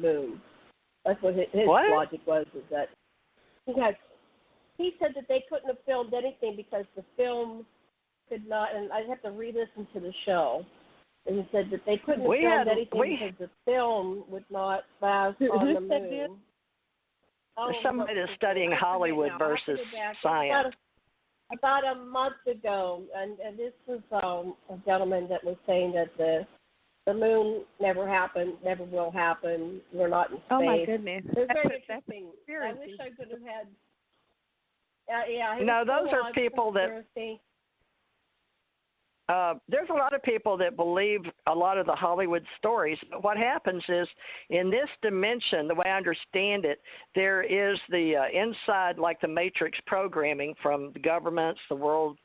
moon. That's what his what? logic was, is that he said that they couldn't have filmed anything because the film could not, and I'd have to re-listen to the show, and he said that they couldn't have filmed anything because the film would not last on the moon. There's somebody that's studying Hollywood versus science. About a month ago, and this was a gentleman that was saying that the moon never happened, never will happen. We're not in space. Oh my goodness! It's very interesting. I wish I could have had. Yeah. No, those are people that. There's a lot of people that believe a lot of the Hollywood stories, but what happens is in this dimension, the way I understand it, there is the inside, like the matrix programming from the governments, the world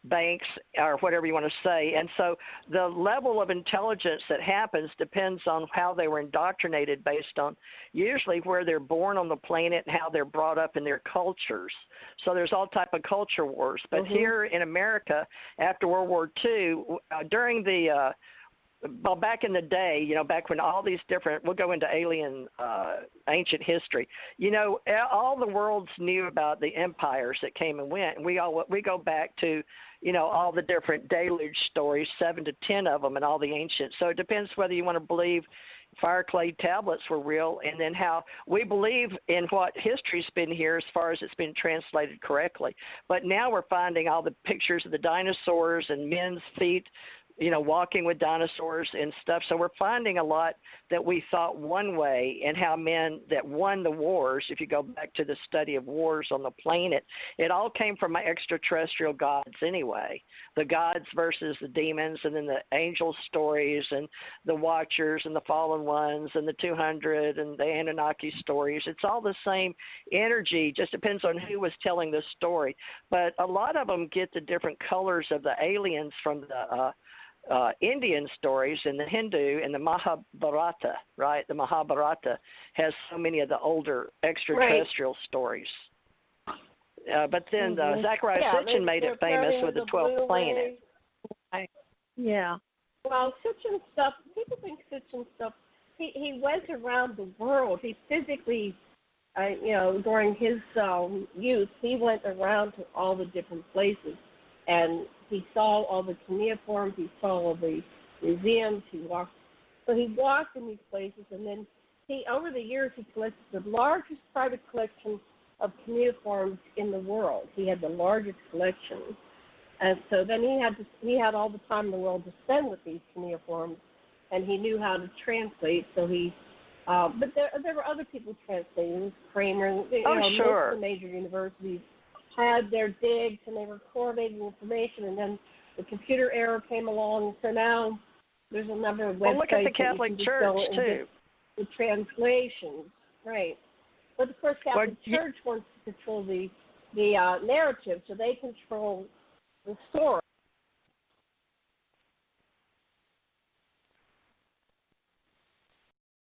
banks, or whatever you want to say. And so the level of intelligence that happens depends on how they were indoctrinated based on usually where they're born on the planet and how they're brought up in their cultures. So there's all type of culture wars. But here in America, after World War II, during the well, back in the day, back when all these different, we'll go into ancient history. All the worlds knew about the empires that came and went. And we go back to, all the different deluge stories, 7 to 10 of them, and all the ancient. So it depends whether you want to believe fire clay tablets were real, and then how we believe in what history's been here as far as it's been translated correctly. But now we're finding all the pictures of the dinosaurs and men's feet, walking with dinosaurs and stuff. So we're finding a lot that we thought one way, and how men that won the wars, if you go back to the study of wars on the planet, it all came from my extraterrestrial gods anyway. The gods versus the demons, and then the angel stories and the watchers and the fallen ones and the 200 and the Anunnaki stories. It's all the same energy, just depends on who was telling the story. But a lot of them get the different colors of the aliens from the Indian stories and the Hindu and the Mahabharata, right? The Mahabharata has so many of the older extraterrestrial stories. But then Zachariah Sitchin made it famous with the 12th planet. Yeah. Well, Sitchin stuff, people think Sitchin stuff, he went around the world. He physically, during his youth, he went around to all the different places. And he saw all the cuneiforms, he saw all the museums, he walked in these places, and then over the years, he collected the largest private collection of cuneiforms in the world. He had the largest collection. And so then he had all the time in the world to spend with these cuneiforms, and he knew how to translate, so but there were other people translating, Kramer, most of the major universities had their digs, and they were coordinating information, and then the computer era came along, so now there's a number of websites. Well, look at the Catholic Church, too. The translations, right. But, of course, Catholic Church wants to control the narrative, so they control the story.